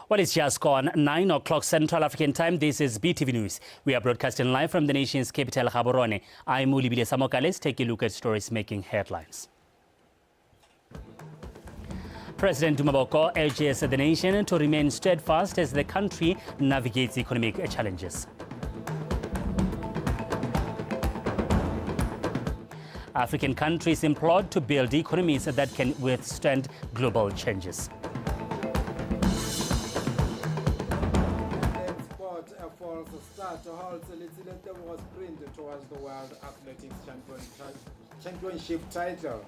Well, it's just gone 9 o'clock Central African Time. This is BTV News. We are broadcasting live from the nation's capital, Gaborone. I'm Ulibile Samoka. Let's take a look at stories making headlines. President Dumaboko urges the nation to remain steadfast as the country navigates economic challenges. African countries implored to build economies that can withstand global changes. False start holds a little sprint towards the World Athletics Championship title.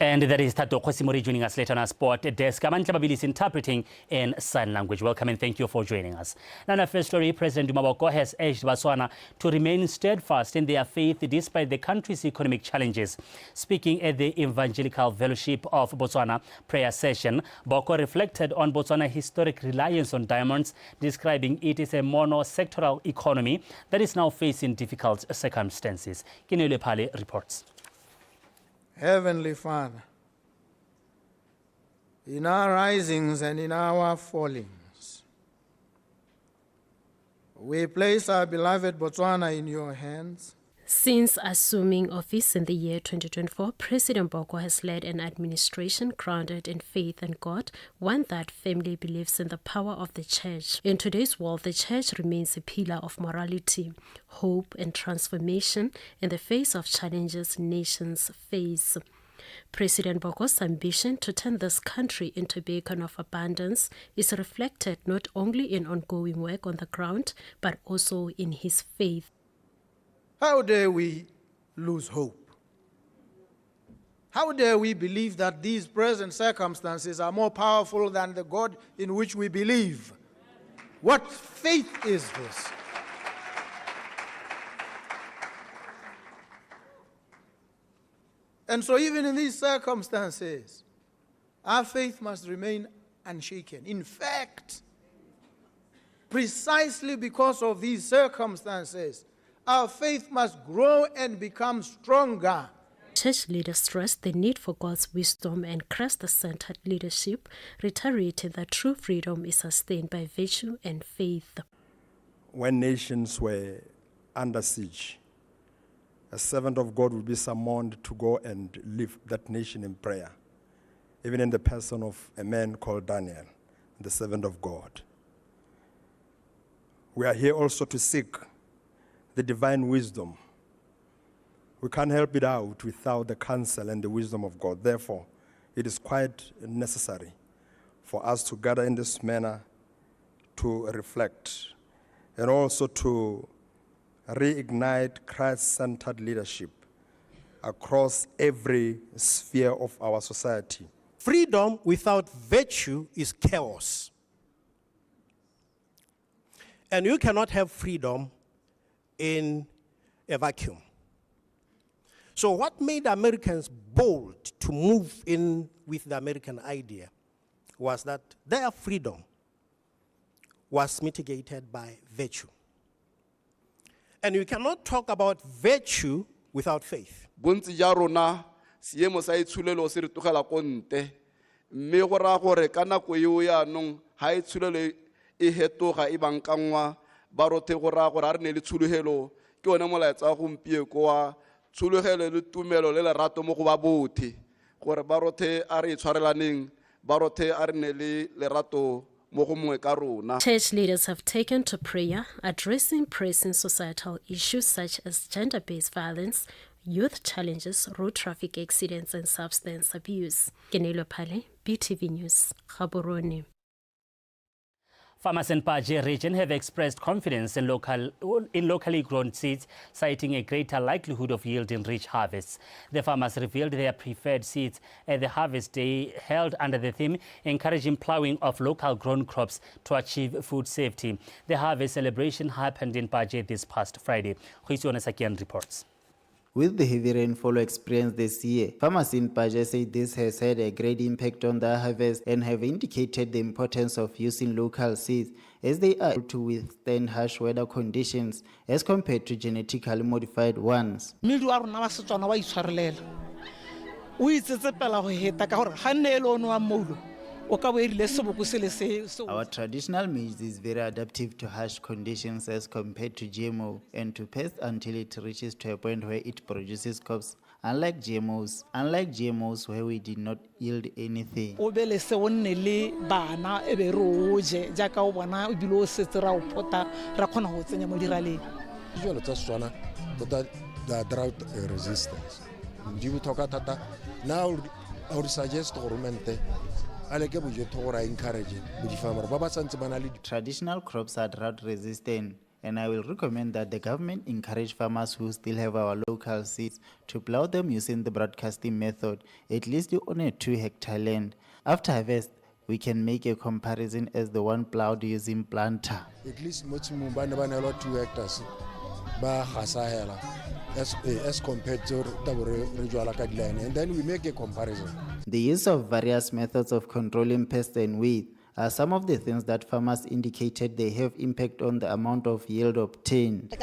And that is Tato Khosimori joining us later on our sport desk. Amantla Babili is interpreting in sign language. Welcome and thank you for joining us. Now, in our first story, President Dumaboko has urged Botswana to remain steadfast in their faith despite the country's economic challenges. Speaking at the Evangelical Fellowship of Botswana prayer session, Boko reflected on Botswana's historic reliance on diamonds, describing it as a mono-sectoral economy that is now facing difficult circumstances. Kinele Pale reports. Heavenly Father, in our risings and in our fallings, we place our beloved Botswana in your hands. Since assuming office in the year 2024, President Boko has led an administration grounded in faith in God, one that firmly believes in the power of the church. In today's world, the church remains a pillar of morality, hope, and transformation in the face of challenges nations face. President Boko's ambition to turn this country into a beacon of abundance is reflected not only in ongoing work on the ground, but also in his faith. How dare we lose hope? How dare we believe that these present circumstances are more powerful than the God in which we believe? What faith is this? And so even in these circumstances, our faith must remain unshaken. In fact, precisely because of these circumstances, our faith must grow and become stronger. Church leaders stress the need for God's wisdom and Christ-centered leadership, reiterating that true freedom is sustained by virtue and faith. When nations were under siege, a servant of God would be summoned to go and lift that nation in prayer, even in the person of a man called Daniel, the servant of God. We are here also to seek the divine wisdom. We can't help it out without the counsel and the wisdom of God. Therefore, it is quite necessary for us to gather in this manner to reflect and also to reignite Christ-centered leadership across every sphere of our society. Freedom without virtue is chaos. And you cannot have freedom in a vacuum. So what made Americans bold to move in with the American idea was that their freedom was mitigated by virtue. And you cannot talk about virtue without faith. Bontsi ja rona seemo sa itshulelo se re togela ko nte mme go ra gore ka nako eo ya nong ha itshulelo e hetoga e bankangwa ba rothe go ra gore a re ne le tshulugelo ke one molaetsa gompie ko wa tshulugelo le tumelo le lerato mo go ba bothe gore ba rothe a re tshwarelaneng ba rothe a re ne le lerato. Church leaders have taken to prayer, addressing pressing societal issues such as gender-based violence, youth challenges, road traffic accidents, and substance abuse. Kenelo Pale, BTV News, Gaborone. Farmers in Paje region have expressed confidence in locally grown seeds, citing a greater likelihood of yielding rich harvests. The farmers revealed their preferred seeds at the harvest day held under the theme encouraging plowing of local grown crops to achieve food safety. The harvest celebration happened in Paje this past Friday. Huisione Sakian reports. With the heavy rainfall experienced this year, farmers in Paje say this has had a great impact on their harvest and have indicated the importance of using local seeds as they are able to withstand harsh weather conditions as compared to genetically modified ones. Our traditional maize is very adaptive to harsh conditions as compared to GMO and to pest until it reaches to a point where it produces crops. Unlike GMOs where we did not yield anything. The drought resistance. Now I would suggest traditional crops are drought resistant, and I will recommend that the government encourage farmers who still have our local seeds to plow them using the broadcasting method, at least on a 2-hectare land. After harvest, we can make a comparison as the one plowed using planter. At least 2 hectares as compared to the and then we make a comparison. The use of various methods of controlling pests and weeds are some of the things that farmers indicated they have impact on the amount of yield obtained.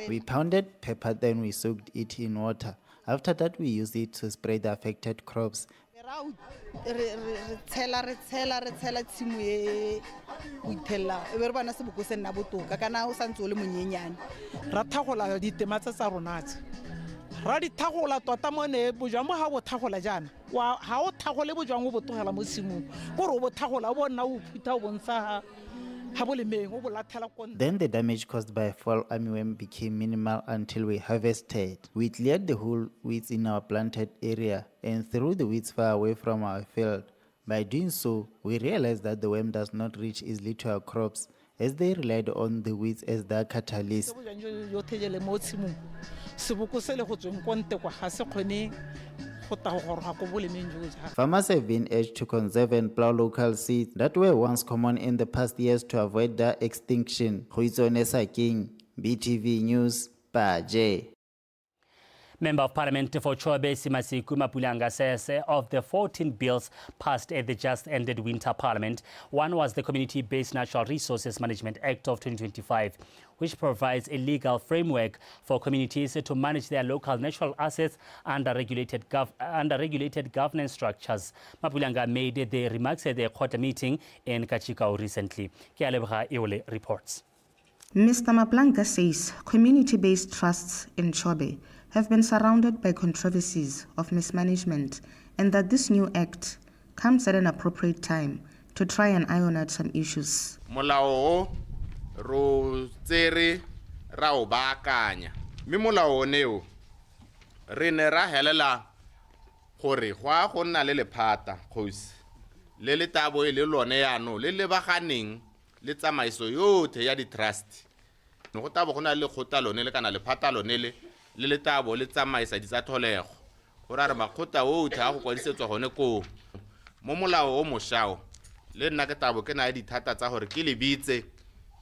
We pounded pepper, then we soaked it in water. After that, we used it to spray the affected crops. Then the damage caused by fall armyworm became minimal until we harvested. We cleared the whole weeds in our planted area and threw the weeds far away from our field. By doing so, we realized that the worm does not reach easily to our crops as they relied on the weeds as their catalyst. Farmers have been urged to conserve and plow local seeds that were once common in the past years to avoid their extinction. Huizonesa King, BTV News, Paje. Member of Parliament for Chobe Simasiku Mapulanga says of the 14 bills passed at the just ended Winter Parliament, one was the Community-Based Natural Resources Management Act of 2025, which provides a legal framework for communities to manage their local natural assets under regulated governance structures. Mapulanga made the remarks at the quarter meeting in Kachikau recently. Kialebra Iole reports. Mr. Mapulanga says community-based trusts in Chobe have been surrounded by controversies of mismanagement and that this new act comes at an appropriate time to try and iron out some issues. Molao ro tsere ra o baakanya mme molao neo re ne ra helela gore go nna le lephata kgosi le letabo le lone yano le lebaganeng le tsamaiso yotlhe ya di-trust no go tabo go na le kgota lone le kana lephata lone le letabo le tsamaisa di tsa tholego go ra re makgota otlhe a go kwadisetswa gone ko mo molao o mošao le nna ke tabo ke na dithata tsa gore ke le bitse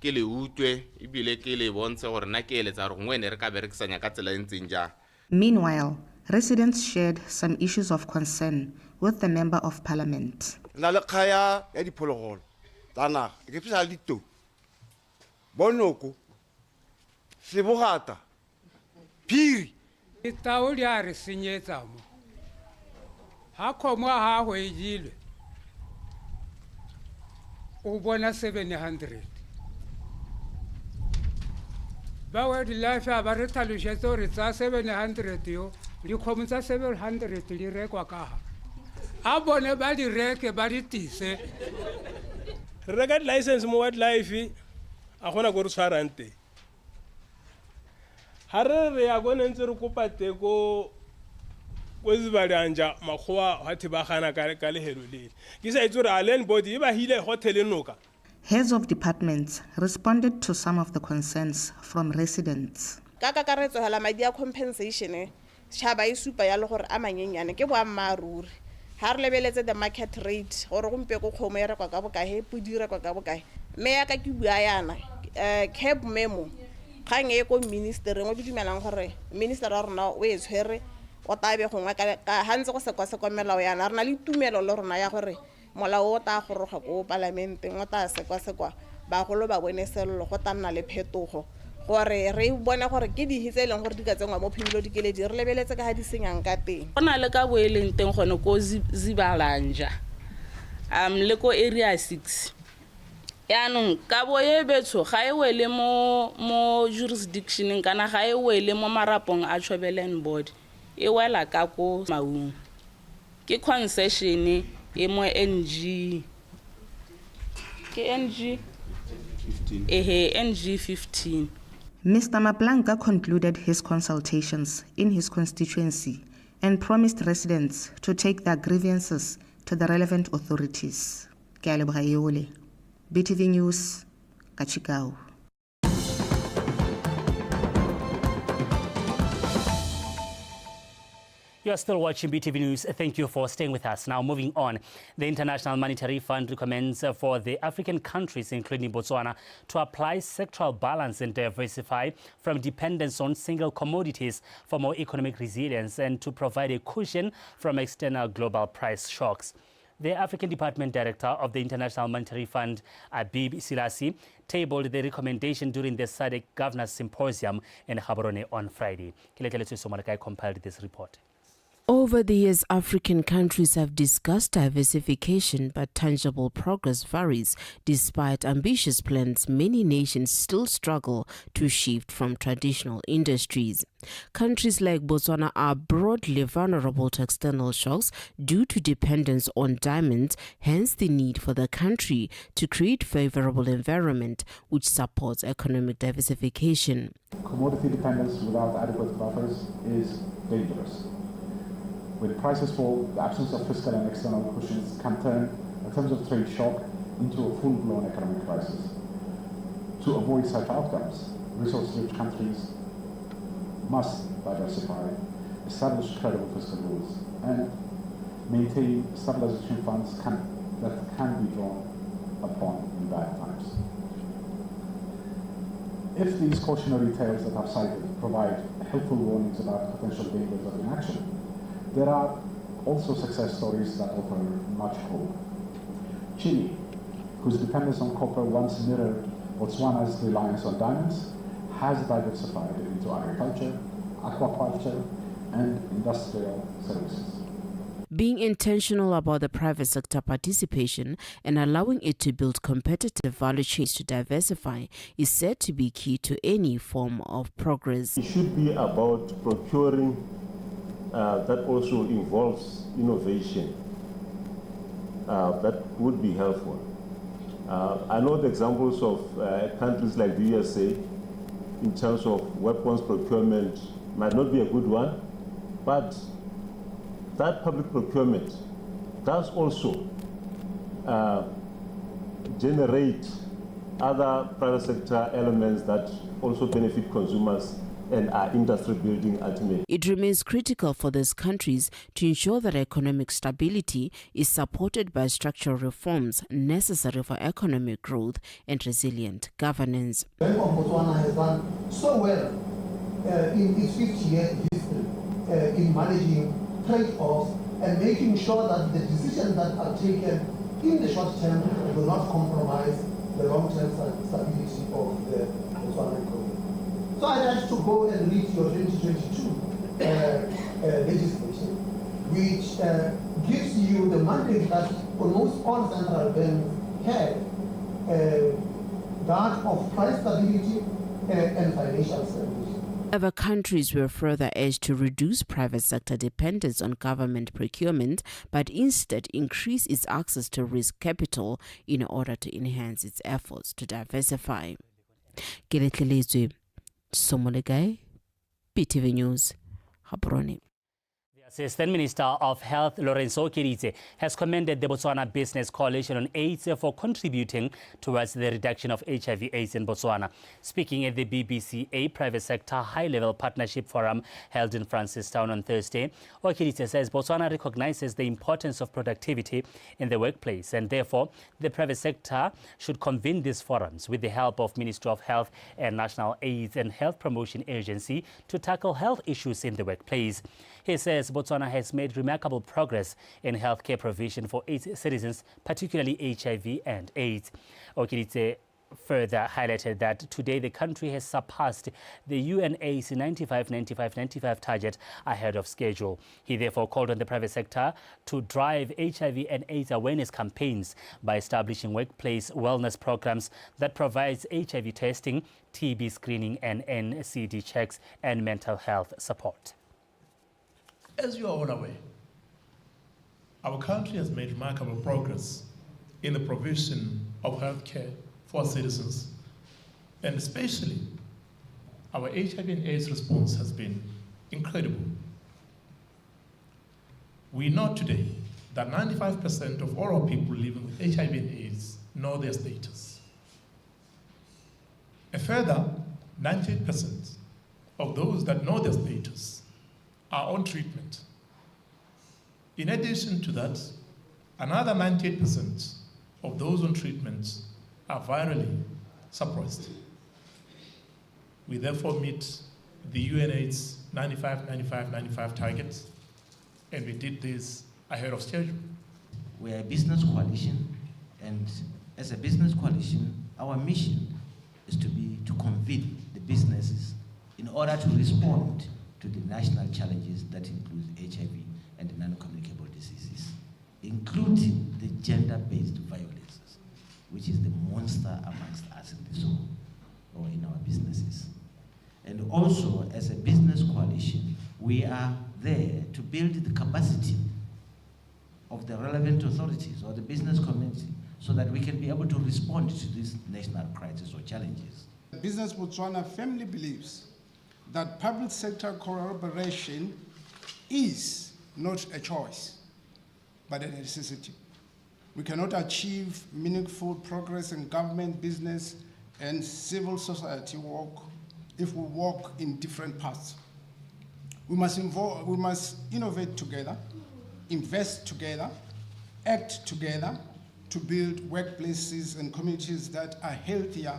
ke le utwe ebile ke le bontshe gore nna ke eletsa gore ngwe ne re ka berekisanya ka tsela ntseng jang. Meanwhile, residents shared some issues of concern with the Member of Parliament. Na le khaya ya diphologolo tana ke pisa le dito bonoko sebogata piri itauli a re senyetsa mo ha khomo ha go ejilwe o bona 700 ba wa di lafa ba re tlhalosetse gore tsa 700 yo di khomo tsa 700 di rekwa ka ha a bone ba di reke ba di tise reka license mo wildlife a gona go re tshwarante hare re ya go ntse re kopate go zibali anja makgowa ha thiba gana ka lehelo le ke sa itse re allen body ba hile hotel noka. Heads of departments responded to some of the concerns from residents. Ka kakaretso hala madi a compensation tshaba e supa ya le gore a manyenyane ke boammaruri ha re lebeletse the market rate gore gompe go kgomo ya rekwa ka bokae pudi rekwa ka bokae me ya ka ke bua yana cap memo kgang e ko minister ngo didumelang gore minister wa rona o e tshwere o tabe gongwa ka hantse go sekwa melao yana rena le tumelo le rona ya gore molao o ta goroga ko parlament ngo ta sekwa ba golo ba bone sello go ta nna le phetogo gore re bona gore ke dihi tse leng gore di ka tsengwa mo phimelo dikeledi re lebeletse ka ha di senyang ka teng. Go na le ka boeleng teng gone ko Zibalanja le ko area 6 yaanong ka boye betso ga e wele mo jurisdictioneng kana ga e wele mo marapong a Chobelland board e wela ka ko Maung ke concession e mo NG ke NG 15. Mr. Maplanka concluded his consultations in his constituency and promised residents to take their grievances to the relevant authorities. Ke a leboga Yole. BTV News, Kachikau. You are still watching BTV News. Thank you for staying with us. Now, moving on, the International Monetary Fund recommends for the African countries, including Botswana, to apply sectoral balance and diversify from dependence on single commodities for more economic resilience and to provide a cushion from external global price shocks. The African Department Director of the International Monetary Fund, Abib Silasi, tabled the recommendation during the SADC Governors Symposium in Gaborone on Friday. Kiletleletswe Somalakai compiled this report. Over the years, African countries have discussed diversification, but tangible progress varies. Despite ambitious plans, many nations still struggle to shift from traditional industries. Countries like Botswana are broadly vulnerable to external shocks due to dependence on diamonds, hence the need for the country to create favorable environment which supports economic diversification. Commodity dependence without adequate buffers is dangerous. When prices fall, the absence of fiscal and external cushions can turn a terms of trade shock into a full-blown economic crisis. To avoid such outcomes, resource-rich countries must diversify, establish credible fiscal rules, and maintain stabilization funds that can be drawn upon in bad times. If these cautionary tales that I've cited provide helpful warnings about potential dangers of inaction, there are also success stories that offer much hope. Chile, whose dependence on copper once mirrored Botswana's reliance on diamonds, has diversified into agriculture, aquaculture, and industrial services. Being intentional about the private sector participation and allowing it to build competitive value chains to diversify is said to be key to any form of progress. It should be about procuring that also involves innovation that would be helpful. I know the examples of countries like the USA in terms of weapons procurement might not be a good one, but that public procurement does also generate other private sector elements that also benefit consumers and our industry building ultimately. It remains critical for these countries to ensure that economic stability is supported by structural reforms necessary for economic growth and resilient governance. Bank of Botswana has done so well in its 50-year history in managing trade-offs and making sure that the decisions that are taken in the short term will not compromise the long-term stability of the Botswana economy. So I'd like to go and read your 2022 legislation, which gives you the mandate that almost all central banks have, that of price stability and financial stability. Other countries were further urged to reduce private sector dependence on government procurement, but instead increase its access to risk capital in order to enhance its efforts to diversify. Somolegai, BTV News, Gaborone. The Assistant Minister of Health, Lorenzo Kiritse, has commended the Botswana Business Coalition on AIDS for contributing towards the reduction of HIV/AIDS in Botswana. Speaking at the BBCA Private Sector High-Level Partnership Forum held in Francistown on Thursday, Kiritse says Botswana recognizes the importance of productivity in the workplace and therefore the private sector should convene these forums with the help of Ministry of Health and National AIDS and Health Promotion Agency to tackle health issues in the workplace. He says Botswana has made remarkable progress in healthcare provision for its citizens, particularly HIV and AIDS. Okiritse further highlighted that today the country has surpassed the UNA's 95-95-95 target ahead of schedule. He therefore called on the private sector to drive HIV and AIDS awareness campaigns by establishing workplace wellness programs that provides HIV testing, TB screening and NCD checks and mental health support. As you are all aware, our country has made remarkable progress in the provision of healthcare for citizens, and especially our HIV and AIDS response has been incredible. We know today that 95% of all our people living with HIV and AIDS know their status. A further 98% of those that know their status are on treatment. In addition to that, another 98% of those on treatment are virally suppressed. We therefore meet the UNAIDS 95-95-95 targets, and we did this ahead of schedule. We are a business coalition, and as a business coalition, our mission is to convene the businesses in order to respond to the national challenges that include HIV and non-communicable diseases, including the gender-based violences, which is the monster amongst us in this hall or in our businesses. And also, as a business coalition, we are there to build the capacity of the relevant authorities or the business community so that we can be able to respond to this national crisis or challenges. Business Botswana firmly believes that public sector collaboration is not a choice, but a necessity. We cannot achieve meaningful progress in government, business, and civil society work if we walk in different paths. We must innovate together, invest together, act together to build workplaces and communities that are healthier,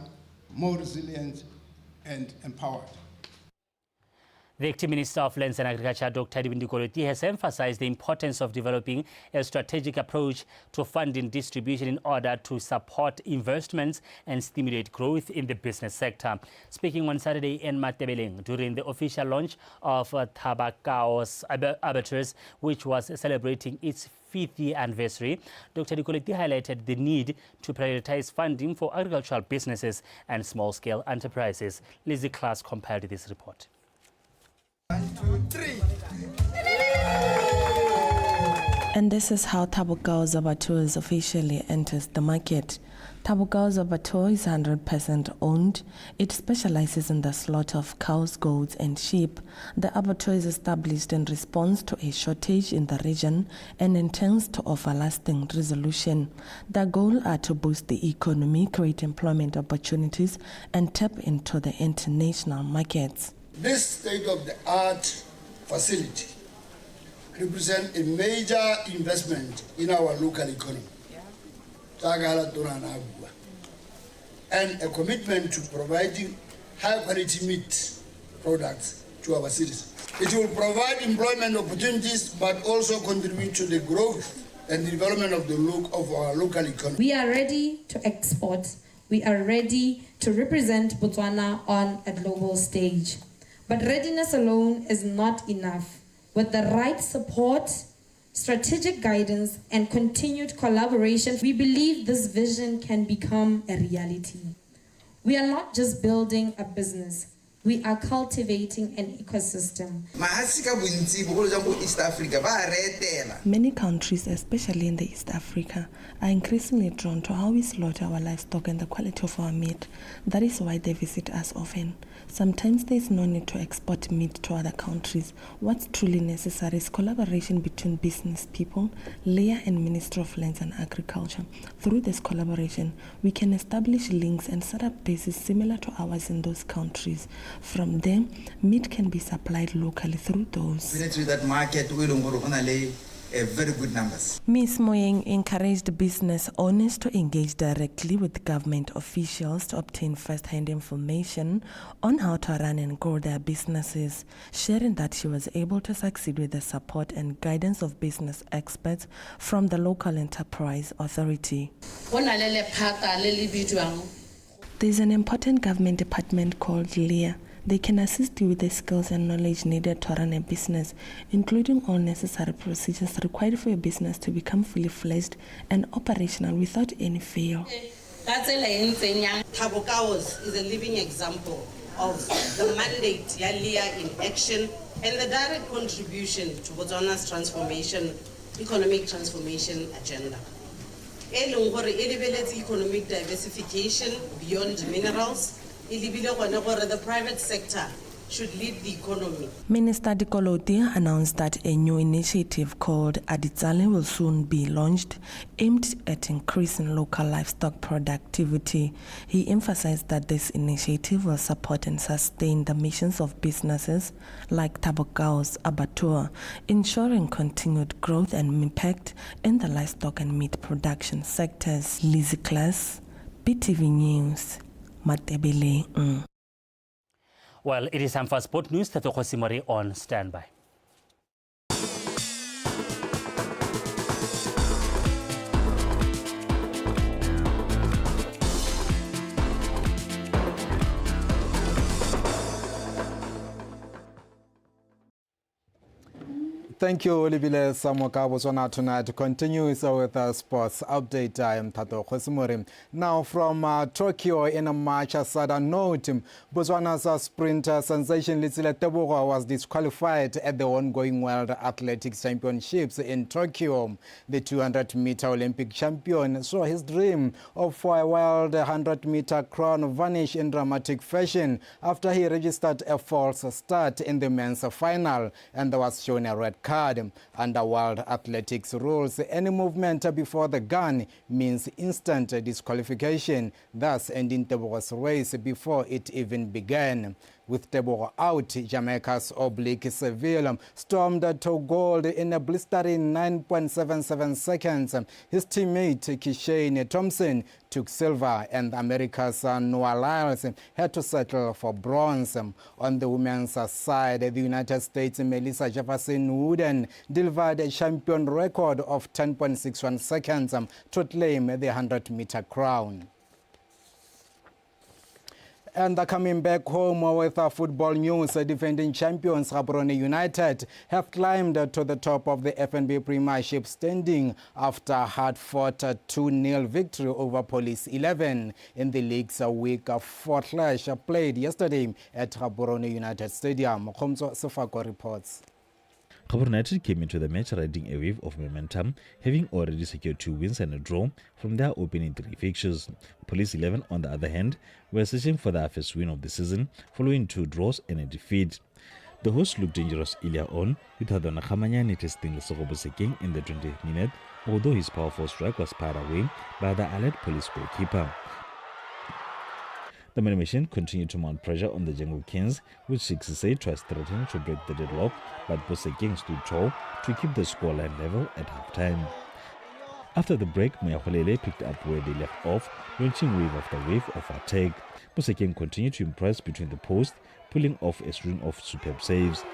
more resilient, and empowered. The Acting Minister of Lands and Agriculture, Dr. Koloti, has emphasized the importance of developing a strategic approach to funding distribution in order to support investments and stimulate growth in the business sector. Speaking on Saturday in Matebeleng during the official launch of Thabakao's abattoirs, which was celebrating its 5th year anniversary, Dr. Koloti highlighted the need to prioritize funding for agricultural businesses and small-scale enterprises. Lizzie Klaas compiled this report. 1, 2, 3. And this is how Thabakao's abattoirs officially enters the market. Thabakao's abattoir is 100% owned. It specializes in the slaughter of cows, goats, and sheep. The abattoir is established in response to a shortage in the region and intends to offer lasting resolution. The goal are to boost the economy, create employment opportunities, and tap into the international markets. This state-of-the-art facility represents a major investment in our local economy, and a commitment to providing high-quality meat products to our citizens. It will provide employment opportunities, but also contribute to the growth and the development of our local economy. We are ready to export. We are ready to represent Botswana on a global stage. But readiness alone is not enough. With the right support, strategic guidance, and continued collaboration, we believe this vision can become a reality. We are not just building a business, we are cultivating an ecosystem. Many countries, especially in the East Africa, are increasingly drawn to how we slaughter our livestock and the quality of our meat. That is why they visit us often. Sometimes there is no need to export meat to other countries. What's truly necessary is collaboration between business people, Leah and Ministry of Lands and Agriculture. Through this collaboration, we can establish links and set up bases similar to ours in those countries. From there, meat can be supplied locally through those. We need to that market very good numbers. Ms. Moyeng encouraged business owners to engage directly with government officials to obtain first-hand information on how to run and grow their businesses, sharing that she was able to succeed with the support and guidance of business experts from the local enterprise authority. There's an important government department called LEA. They can assist you with the skills and knowledge needed to run a business, including all necessary procedures required for your business to become fully fledged and operational without any fail. Tabokaos is a living example of the mandate Yalia in action and the direct contribution to Botswana's economic transformation agenda. Economic diversification beyond minerals, the private sector should lead the economy. Minister Dikoloti announced that a new initiative called Aditsale will soon be launched, aimed at increasing local livestock productivity. He emphasized that this initiative will support and sustain the missions of businesses like Tabokao's abattoir, ensuring continued growth and impact in the livestock and meat production sectors. Lizzie Class, BTV News, Matebele. Well, it is time for sport news. Tato Khosimori on standby. Thank you, Olivile Samoka. Botswana tonight continues with a sports update. I am Tato Khosimori. Now from Tokyo in a much sadder note, Botswana's sprinter sensation Letsile Tebogo was disqualified at the ongoing World Athletics Championships in Tokyo. The 200-meter Olympic champion saw his dream of a world 100-meter crown vanish in dramatic fashion after he registered a false start in the men's final and was shown a red card. Under World Athletics rules, any movement before the gun means instant disqualification, thus ending Tebogo's race before it even began. With Tebogo out, Jamaica's Oblique Seville stormed to gold in a blistering 9.77 seconds. His teammate Kishane Thompson took silver, and America's Noah Lyles had to settle for bronze. On the women's side, the United States' Melissa Jefferson Wooden delivered a champion record of 10.61 seconds to claim the 100-meter crown. And coming back home with football news, defending champions Gaborone United have climbed to the top of the FNB Premiership standing after a hard-fought 2-0 victory over Police 11 in the league's Week 4 clash played yesterday at Gaborone United Stadium. Khomzo Sefako reports. Gaborone United came into the match riding a wave of momentum, having already secured 2 wins and a draw from their opening 3 fixtures. Police 11, on the other hand, were searching for their first win of the season, following 2 draws and a defeat. The hosts looked dangerous earlier on, with Hadona Khamanyane testing Lesogo King in the 20th minute, although his powerful strike was pared away by the allied Police goalkeeper. The Money Machine continued to mount pressure on the Jungle Kings, which 6-8 tries threatening to break the deadlock, but Bosekeng stood tall to keep the scoreline level at halftime. After the break, Moyaholele picked up where they left off, launching wave after wave of attack. Bosekeng continued to impress between the posts, pulling off a string of superb saves.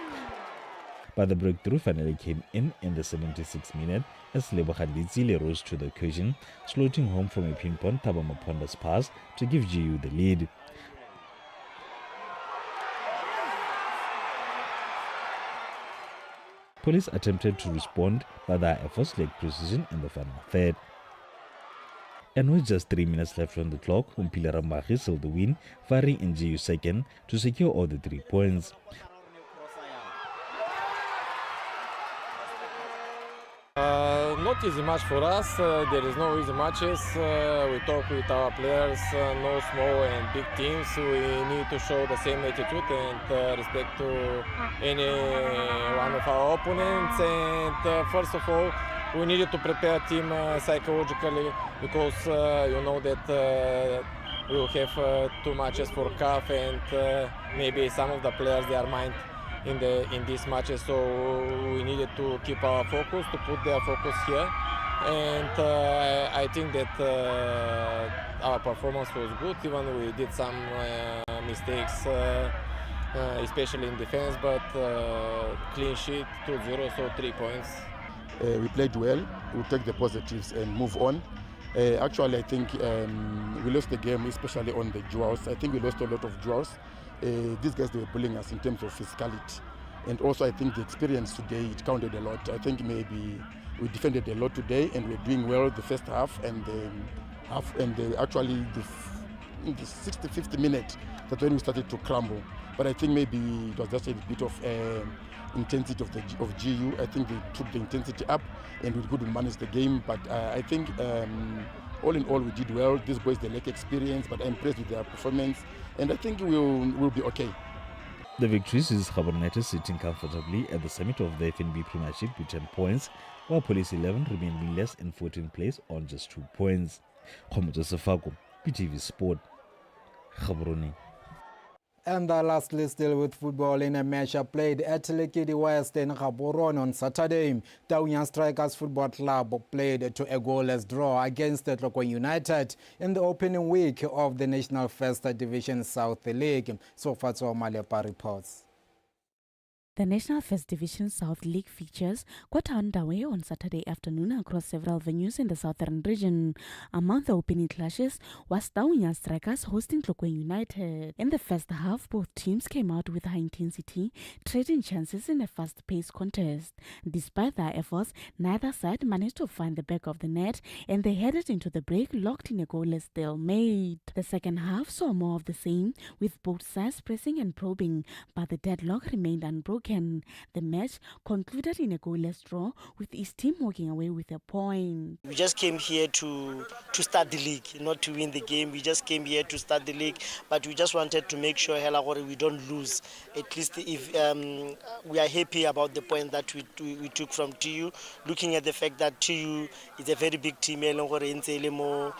But the breakthrough finally came in the 76th minute as Lebohadizile rose to the occasion, slotting home from a pinpoint Tabamaponda's pass to give GU the lead. Police attempted to respond, but their efforts lacked precision in the final third. And with just 3 minutes left on the clock, Umpile Rambaji sealed the win, firing in GU second to secure all the 3 points. Not easy match for us. There is no easy matches. We talk with our players, no small and big teams. We need to show the same attitude and respect to any one of our opponents. And first of all, we needed to prepare team psychologically because you know that we will have 2 matches for CAF and maybe some of the players, their mind in these matches, so we needed to keep our focus, to put their focus here, and I think that our performance was good, even we did some mistakes, especially in defense, but clean sheet, 2-0, so 3 points. We played well, we'll take the positives and move on, Actually, I think we lost the game, especially on the duels. I think we lost a lot of duels. These guys, they were bullying us in terms of physicality. And also, I think the experience today, it counted a lot. I think maybe we defended a lot today, and we're doing well the first half, and actually in the 65th minute, that's when we started to crumble. But I think maybe it was just a bit of intensity of GU. I think they took the intensity up, and we couldn't manage the game. But I think all in all, we did well. These boys, they lack experience, but I'm impressed with their performance, and I think we'll be okay. The victory sees Gaborone sitting comfortably at the summit of the FNB Premiership with 10 points, while Police 11 remain winless in 14th place on just 2 points. Khomotso Sefako, PTV Sport, Gaborone. And lastly, still with football, in a match played at Lekidi West in Gaborone on Saturday, Taung Strikers Football Club played to a goalless draw against Tlokwe United in the opening week of the National First Division South League. So far, Malepa reports. The National First Division South League features got underway on Saturday afternoon across several venues in the southern region. Among the opening clashes was Taung Strikers hosting Tlokwe United. In the first half, both teams came out with high intensity, trading chances in a fast-paced contest. Despite their efforts, neither side managed to find the back of the net, and they headed into the break locked in a goalless stalemate. The second half saw more of the same, with both sides pressing and probing, but the deadlock remained unbroken. The match concluded in a goalless draw, with each team walking away with a point. We just came here to start the league, not to win the game. We just came here to start the league, but we just wanted to make sure we don't lose. At least if we are happy about the point that we took from TU, looking at the fact that TU is a very big team, more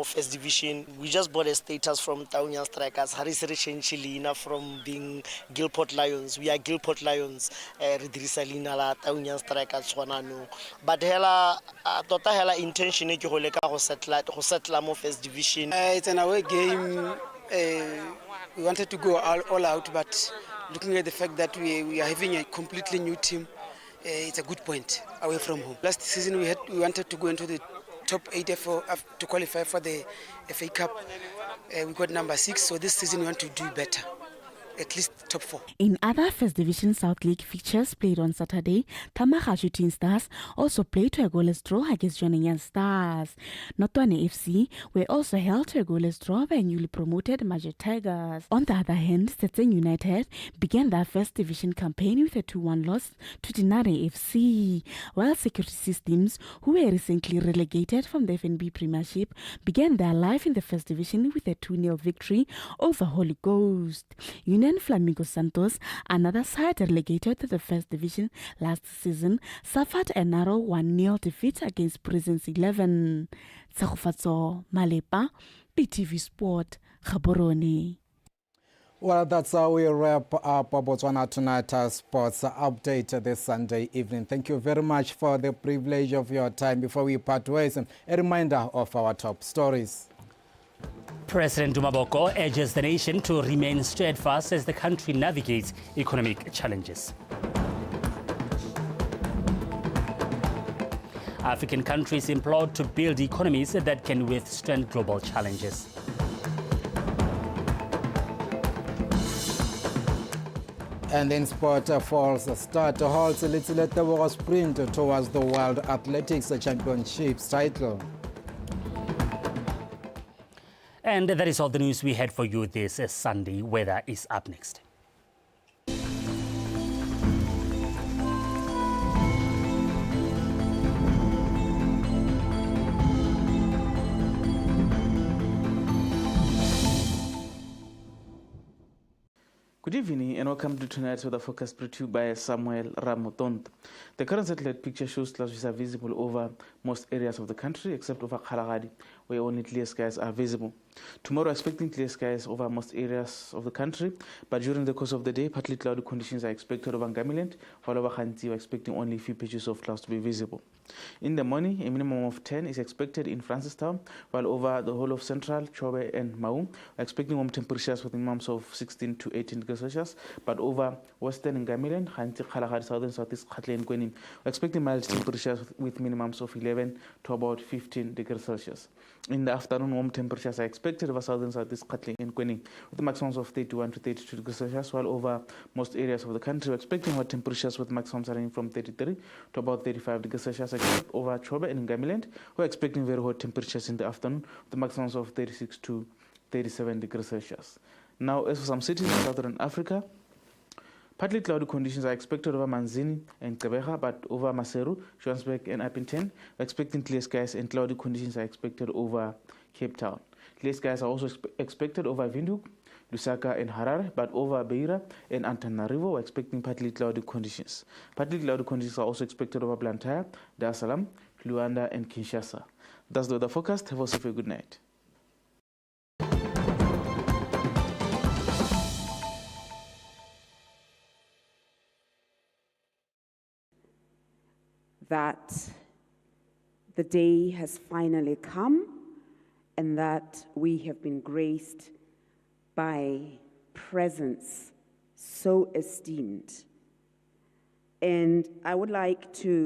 first division. We just bought a status from Taung Strikers, Haris Rishenchilina from being Gilport Lions. We are Gilport Lions, Ridrisalina la Taung Strikers Swanano. But hela intention is to settle more first division. It's an away game. We wanted to go all out, but looking at the fact that we are having a completely new team, it's a good point away from home. Last season we wanted to go into the top 8 to qualify for the FA Cup. We got number 6, so this season we want to do better. At least top 4. In other First Division South League fixtures played on Saturday, Tamaga Shooting Stars also played to a goalless draw against Johnny Stars. Notwane FC were also held to a goalless draw by newly promoted Major Tigers. On the other hand, Setseng United began their First Division campaign with a 2-1 loss to Dinare FC, while Security Systems, who were recently relegated from the FNB Premiership, began their life in the First Division with a 2-0 victory over Holy Ghost. Union Flamingo Santos, another side relegated to the First Division last season, suffered a narrow 1-0 defeat against Presence 11. Tsagofatso Malepa, PTV Sport, Gaborone. Well, that's how we wrap up Botswana Tonight Sports Update this Sunday evening. Thank you very much for the privilege of your time. Before we part ways, a reminder of our top stories. President Dumaboko urges the nation to remain steadfast as the country navigates economic challenges. African countries implored to build economies that can withstand global challenges. And in sport, falls start halts Letsile sprint towards the World Athletics Championships title. And that is all the news we had for you this Sunday. Weather is up next. Good evening and welcome to tonight's weather forecast brought to you by Samuel Ramotont. The current satellite picture shows clouds which are visible over most areas of the country except over Kgalagadi, where only clear skies are visible. Tomorrow, expecting clear skies over most areas of the country, but during the course of the day, partly cloudy conditions are expected over Ngamiland, while over Khanti, we're expecting only a few patches of clouds to be visible. In the morning, a minimum of 10 is expected in Francistown, while over the whole of Central, Chobe and Maung, we're expecting warm temperatures with minimums of 16 to 18 degrees Celsius, but over Western Ngamiland, Khanti, Kalahari, Southern, Southeast, Khatle and Kwenim, we're expecting mild temperatures with minimums of 11 to about 15 degrees Celsius. In the afternoon, warm temperatures are expected over Southern, Southeast, Khatle and Kwenim, with maximums of 31 to 32 degrees Celsius, while over most areas of the country, we're expecting hot temperatures with maximums ranging from 33 to about 35 degrees Celsius, except over Chobe and Ngamiland, we're expecting very hot temperatures in the afternoon, with maximums of 36 to 37 degrees Celsius. Now, as for some cities in Southern Africa, partly cloudy conditions are expected over Manzini and Gqeberha, but over Maseru, Johannesburg and Upington, we're expecting clear skies, and cloudy conditions are expected over Cape Town. Clear skies are also expected over Windhoek, Lusaka and Harare, but over Beira and Antananarivo, we're expecting partly cloudy conditions. Partly cloudy conditions are also expected over Blantyre, Dar es Salaam, Luanda and Kinshasa. That's the weather forecast. Have yourself a good night. That the day has finally come and that we have been graced by presence so esteemed. And I would like to